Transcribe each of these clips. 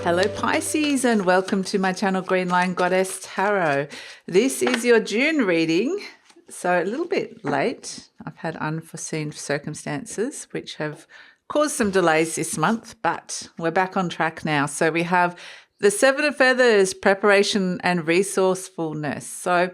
Hello Pisces, and welcome to my channel GreenLion Goddess Tarot. This is your June reading, so a little bit late. I've had unforeseen circumstances which have caused some delays this month, but we're back on track now. So we have the Seven of Feathers, preparation and resourcefulness. So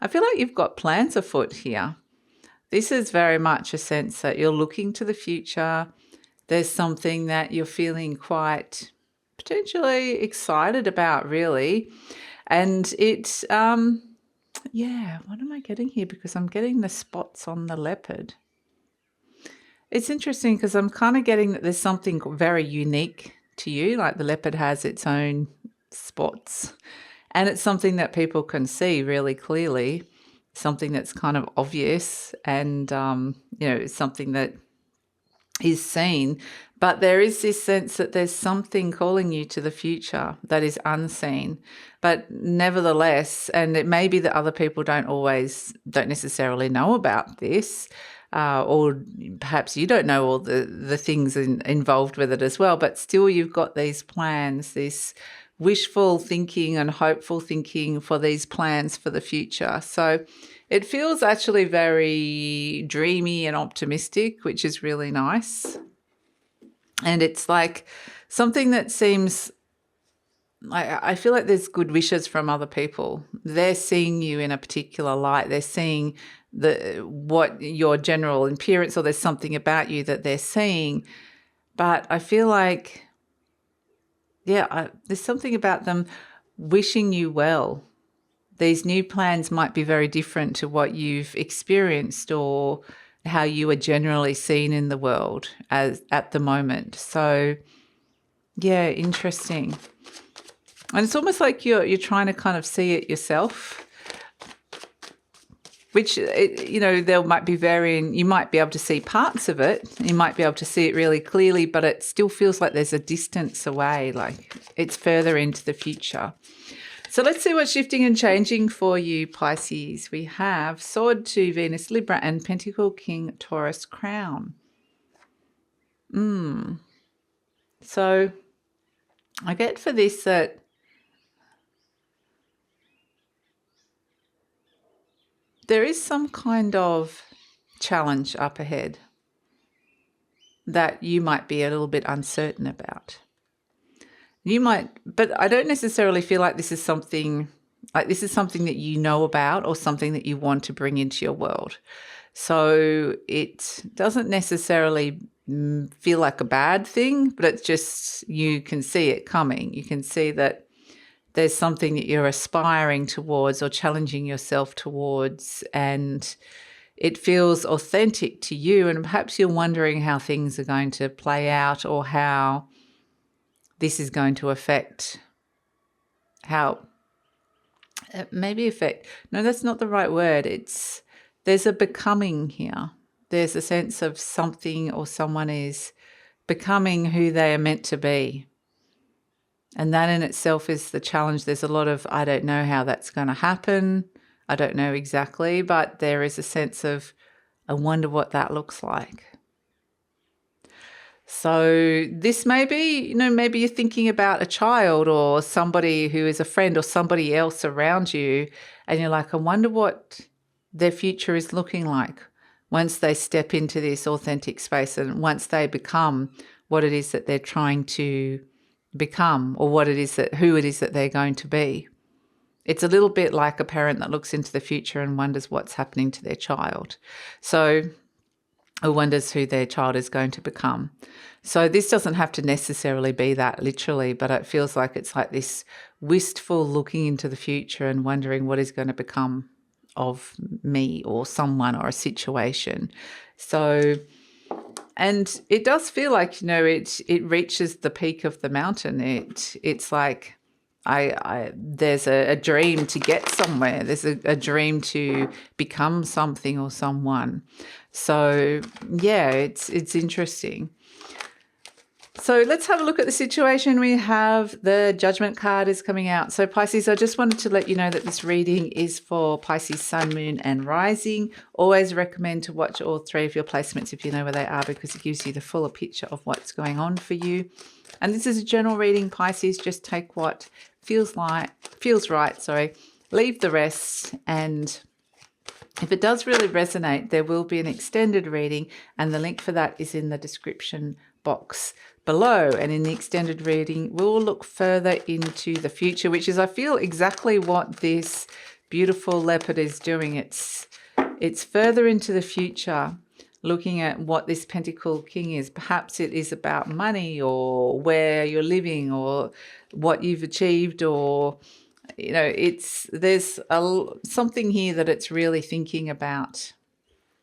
I feel like you've got plans afoot here. This is very much a sense that you're looking to the future. There's something that you're feeling quite potentially excited about, really. And it, yeah, what am I getting here? Because I'm getting the spots on the leopard. It's interesting because I'm kind of getting that there's something very unique to you, like the leopard has its own spots. And it's something that people can see really clearly, something that's kind of obvious and, it's something that is seen, but there is this sense that there's something calling you to the future that is unseen, but nevertheless, and it may be that other people don't necessarily know about this, or perhaps you don't know all the things involved with it as well, but still you've got these plans, this wishful thinking and hopeful thinking for these plans for the future. So it feels actually very dreamy and optimistic, which is really nice. And it's like something that seems, I feel like there's good wishes from other people. They're seeing you in a particular light. They're seeing what your general appearance, or there's something about you that they're seeing. But I feel like, there's something about them wishing you well. These new plans might be very different to what you've experienced or how you are generally seen in the world as at the moment. So, yeah, interesting. And it's almost like you're trying to kind of see it yourself, which, there might be varying. You might be able to see parts of it. You might be able to see it really clearly, but it still feels like there's a distance away, like it's further into the future. So let's see what's shifting and changing for you, Pisces. We have Sword 2, Venus, Libra, and Pentacle, King, Taurus, Crown. So I get for this that there is some kind of challenge up ahead that you might be a little bit uncertain about. You might, but I don't necessarily feel like this is something that you know about or something that you want to bring into your world. So it doesn't necessarily feel like a bad thing, but it's just, you can see it coming. You can see that there's something that you're aspiring towards or challenging yourself towards, and it feels authentic to you. And perhaps you're wondering how things are going to play out, or how this is going to affect no, that's not the right word. There's a becoming here. There's a sense of something or someone is becoming who they are meant to be. And that in itself is the challenge. There's a lot of, I don't know how that's going to happen. I don't know exactly, but there is a sense of, I wonder what that looks like. So this may be, maybe you're thinking about a child or somebody who is a friend or somebody else around you, and you're like, I wonder what their future is looking like once they step into this authentic space and once they become what it is that they're trying to become, or who it is that they're going to be. It's a little bit like a parent that looks into the future and wonders what's happening to their child. Or wonders who their child is going to become. So this doesn't have to necessarily be that literally, but it feels like it's like this wistful looking into the future and wondering what is going to become of me or someone or a situation. So, and it does feel like, it reaches the peak of the mountain. It's like, there's a dream to get somewhere. There's a dream to become something or someone. So yeah, it's interesting. So let's have a look at the situation. We have the Judgment card is coming out. So Pisces, I just wanted to let you know that this reading is for Pisces, Sun, Moon and Rising. Always recommend to watch all three of your placements if you know where they are, because it gives you the fuller picture of what's going on for you. And this is a general reading, Pisces. Just take what feels right, leave the rest, and if it does really resonate, there will be an extended reading, and the link for that is in the description box below. And in the extended reading, we'll look further into the future, which is, I feel, exactly what this beautiful leopard is doing. It's further into the future, looking at what this Pentacle King is. Perhaps it is about money, or where you're living, or what you've achieved, or you know, there's something here that it's really thinking about.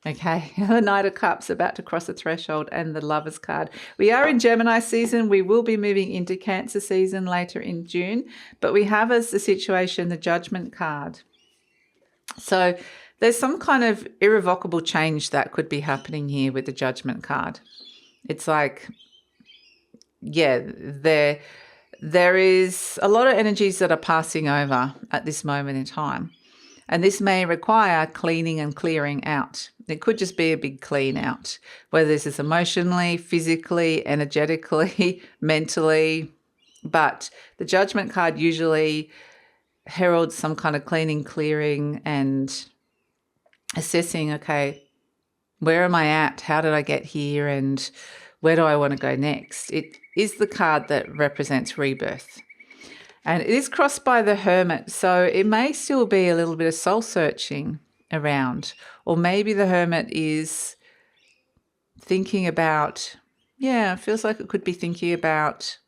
Okay, the Knight of Cups about to cross a threshold, and the Lovers card. We are in Gemini season. We will be moving into Cancer season later in June, but we have as the situation the Judgment card. So there's some kind of irrevocable change that could be happening here with the Judgment card. It's like, yeah, there is a lot of energies that are passing over at this moment in time. And this may require cleaning and clearing out. It could just be a big clean out, whether this is emotionally, physically, energetically, mentally. But the Judgment card usually heralds some kind of cleaning, clearing, and assessing, okay, where am I at? How did I get here? And where do I want to go next? It is the card that represents rebirth. And it is crossed by the Hermit, so it may still be a little bit of soul searching around. Or maybe the Hermit is thinking about, it feels like it could be thinking about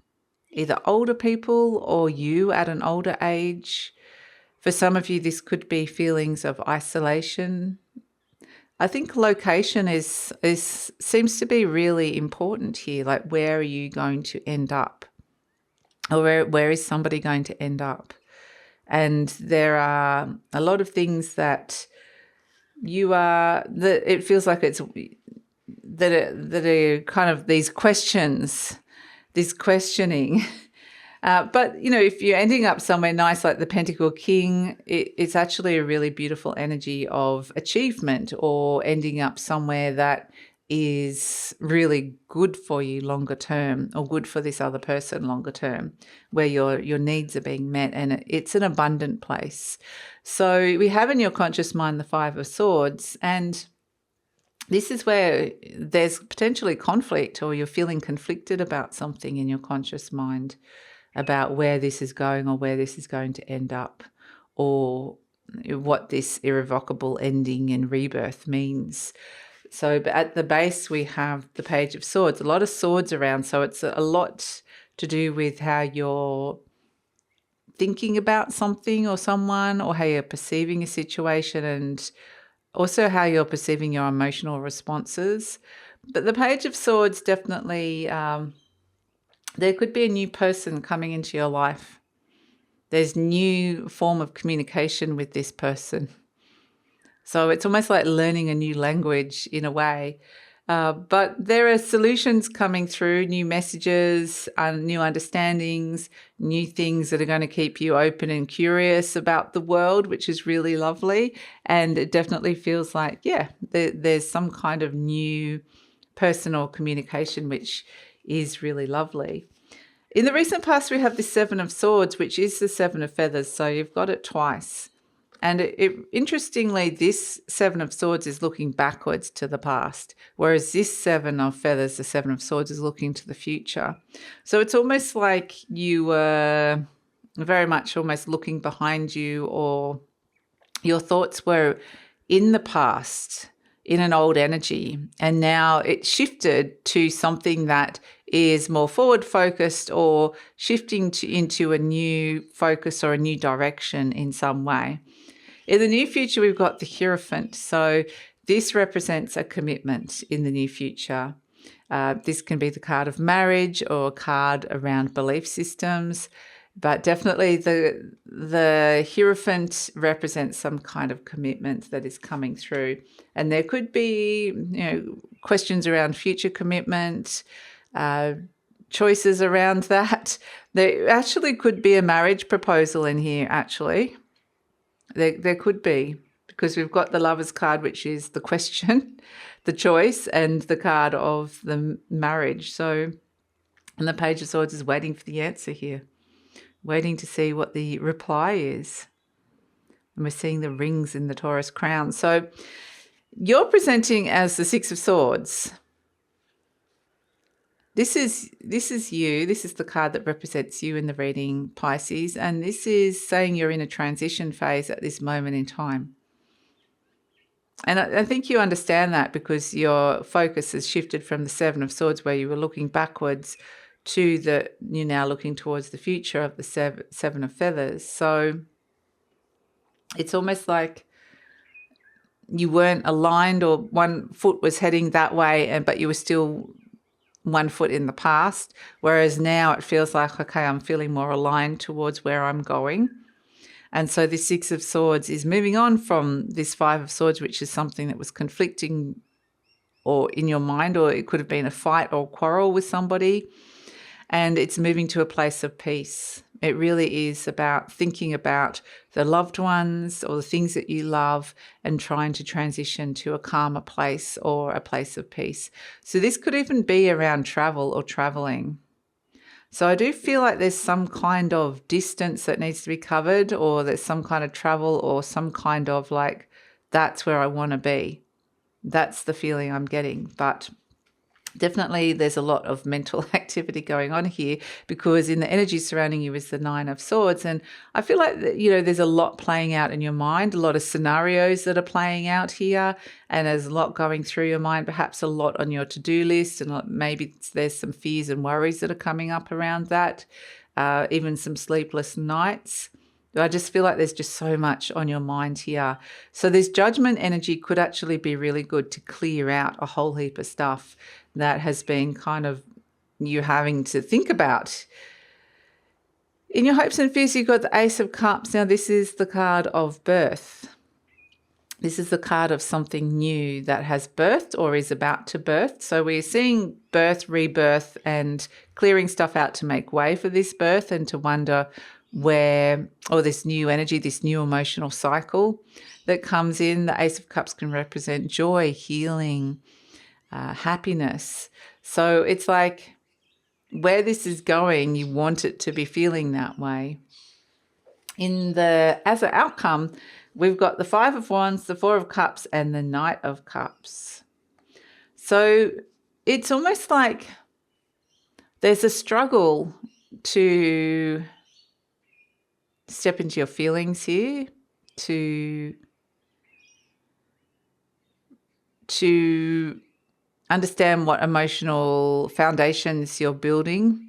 either older people or you at an older age. For some of you, this could be feelings of isolation. I think location seems to be really important here. Like, where are you going to end up? Or where is somebody going to end up? And there are a lot of things that it feels like it's that are kind of these questions, this questioning. But, you know, if you're ending up somewhere nice like the Pentacle King, it's actually a really beautiful energy of achievement, or ending up somewhere that is really good for you longer term, or good for this other person longer term, where your needs are being met, and it's an abundant place. So we have in your conscious mind the Five of Swords, and this is where there's potentially conflict, or you're feeling conflicted about something in your conscious mind, about where this is going, or where this is going to end up, or what this irrevocable ending and rebirth means. So at the base, we have the Page of Swords, a lot of swords around. So it's a lot to do with how you're thinking about something or someone, or how you're perceiving a situation, and also how you're perceiving your emotional responses. But the Page of Swords definitely, there could be a new person coming into your life. There's new form of communication with this person. So it's almost like learning a new language in a way. But there are solutions coming through, new messages, new understandings, new things that are going to keep you open and curious about the world, which is really lovely. And it definitely feels like, there's some kind of new personal communication, which is really lovely. In the recent past, we have the Seven of Swords, which is the Seven of Feathers. So you've got it twice. And interestingly, this Seven of Swords is looking backwards to the past, whereas this Seven of Feathers, the Seven of Swords, is looking to the future. So it's almost like you were very much almost looking behind you, or your thoughts were in the past, in an old energy, and now it shifted to something that is more forward focused, or shifting into a new focus or a new direction in some way. In the near future, we've got the Hierophant. So this represents a commitment in the near future. This can be the card of marriage, or a card around belief systems, but definitely the Hierophant represents some kind of commitment that is coming through. And there could be, questions around future commitment, choices around that. There actually could be a marriage proposal in here, actually. There could be, because we've got the Lovers card, which is the question, the choice, and the card of the marriage. So, and the Page of Swords is waiting for the answer here, waiting to see what the reply is. And we're seeing the rings in the Taurus crown. So you're presenting as the Six of Swords. This is you. This is the card that represents you in the reading, Pisces. And this is saying you're in a transition phase at this moment in time. And I think you understand that because your focus has shifted from the Seven of Swords, where you were looking backwards, to you're now looking towards the future of the Seven of Feathers. So it's almost like you weren't aligned, or one foot was heading that way, but you were still one foot in the past. Whereas now it feels like, okay, I'm feeling more aligned towards where I'm going. And so this Six of Swords is moving on from this Five of Swords, which is something that was conflicting or in your mind, or it could have been a fight or quarrel with somebody. And it's moving to a place of peace. It really is about thinking about the loved ones or the things that you love and trying to transition to a calmer place or a place of peace. So this could even be around travel or traveling. So I do feel like there's some kind of distance that needs to be covered, or there's some kind of travel, or some kind of like, that's where I want to be. That's the feeling I'm getting. But definitely there's a lot of mental activity going on here, because in the energy surrounding you is the Nine of Swords. And I feel like, there's a lot playing out in your mind, a lot of scenarios that are playing out here, and there's a lot going through your mind, perhaps a lot on your to-do list, and maybe there's some fears and worries that are coming up around that, even some sleepless nights. I just feel like there's just so much on your mind here. So this Judgment energy could actually be really good to clear out a whole heap of stuff that has been kind of you having to think about. In your hopes and fears, you've got the Ace of Cups. Now, this is the card of birth. This is the card of something new that has birthed or is about to birth. So we're seeing birth, rebirth, and clearing stuff out to make way for this birth, and to wonder where, or this new energy, this new emotional cycle that comes in. The Ace of Cups can represent joy, healing, happiness. So it's like where this is going, you want it to be feeling that way. As an outcome, we've got the Five of Wands, the Four of Cups, and the Knight of Cups. So it's almost like there's a struggle to step into your feelings here, to understand what emotional foundations you're building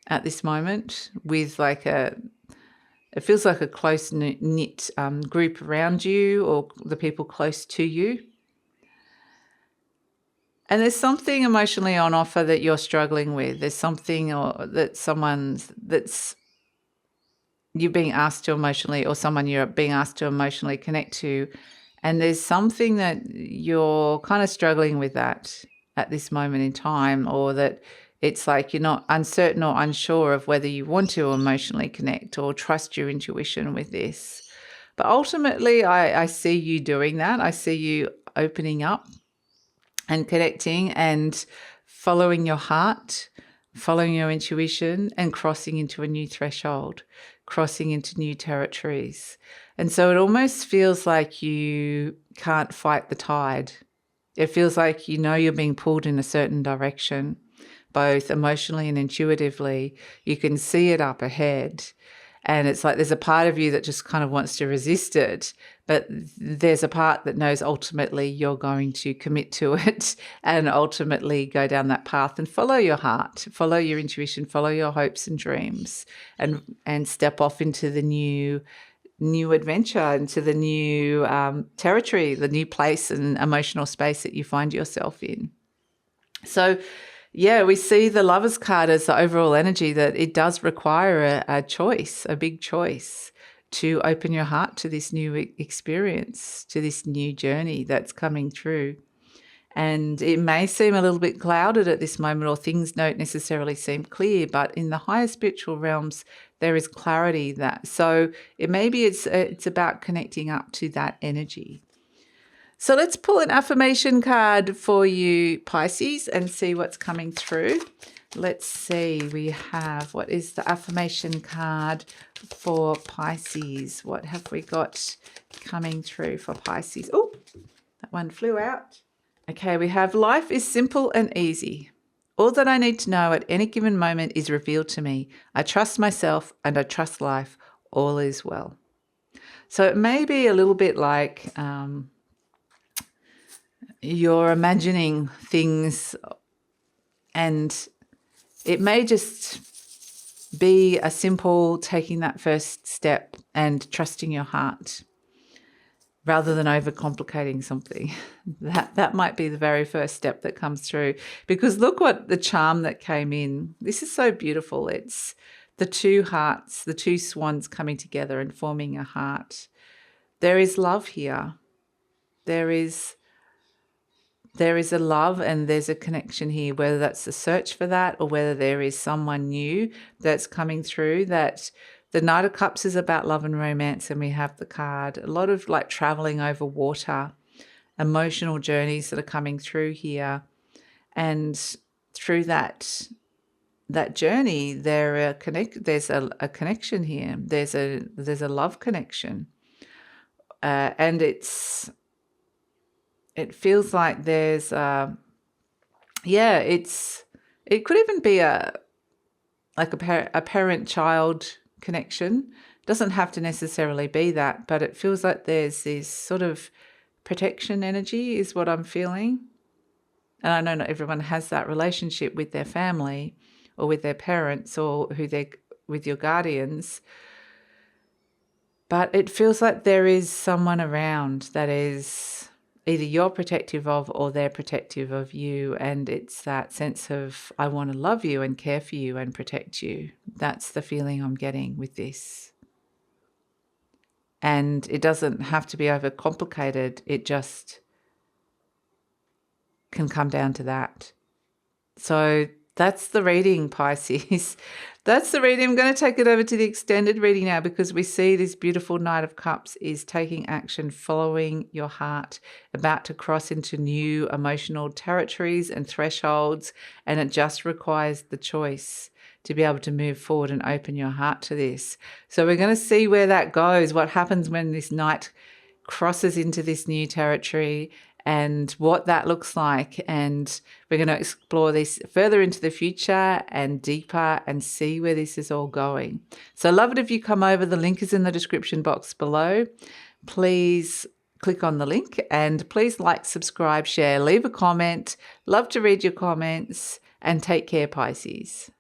at this moment, with it feels like a close knit group around you, or the people close to you. And there's something emotionally on offer that you're struggling with. There's something that's you're being asked to emotionally, or someone you're being asked to emotionally connect to. And there's something that you're kind of struggling with that at this moment in time, or that it's like you're not uncertain or unsure of whether you want to emotionally connect or trust your intuition with this. But ultimately, I see you doing that. I see you opening up and connecting and following your heart, following your intuition, and crossing into a new threshold, crossing into new territories. And so it almost feels like you can't fight the tide. It feels like you're being pulled in a certain direction, both emotionally and intuitively. You can see it up ahead. And it's like there's a part of you that just kind of wants to resist it, but there's a part that knows ultimately you're going to commit to it and ultimately go down that path and follow your heart, follow your intuition, follow your hopes and dreams, and step off into the new adventure, into the new territory, the new place and emotional space that you find yourself in. So yeah, we see the Lovers card as the overall energy that it does require a choice, a big choice, to open your heart to this new experience, to this new journey that's coming through. And it may seem a little bit clouded at this moment, or things don't necessarily seem clear, but in the higher spiritual realms, there is clarity that. So it's about connecting up to that energy. So let's pull an affirmation card for you, Pisces, and see what's coming through. Let's see, what is the affirmation card for Pisces? What have we got coming through for Pisces? Oh, that one flew out. Okay, we have life is simple and easy. All that I need to know at any given moment is revealed to me. I trust myself and I trust life. All is well. So it may be a little bit like you're imagining things, and it may just be a simple taking that first step and trusting your heart rather than overcomplicating something. That might be the very first step that comes through, because look what the charm that came in. This is so beautiful. It's the two hearts, the two swans coming together and forming a heart. There is love here. There is a love and there's a connection here, whether that's a search for that or whether there is someone new that's coming through. That the Knight of Cups is about love and romance, and we have the card. A lot of like traveling over water, emotional journeys that are coming through here. And through that journey, there's a connection here. There's a love connection. And it feels like there's it could even be a parent-child connection. Doesn't have to necessarily be that, but it feels like there's this sort of protection energy is what I'm feeling. And I know not everyone has that relationship with their family or with their parents or with your guardians. But it feels like there is someone around that is either you're protective of or they're protective of you. And it's that sense of, I want to love you and care for you and protect you. That's the feeling I'm getting with this. And it doesn't have to be overcomplicated. It just can come down to that. So that's the reading, Pisces. That's the reading. I'm going to take it over to the extended reading now, because we see this beautiful Knight of Cups is taking action, following your heart, about to cross into new emotional territories and thresholds, and it just requires the choice to be able to move forward and open your heart to this. So we're going to see where that goes, what happens when this Knight crosses into this new territory, and what that looks like. And we're going to explore this further into the future and deeper and see where this is all going. So love it if you come over. The link is in the description box below. Please click on the link and please like, subscribe, share, leave a comment. Love to read your comments, and take care, Pisces.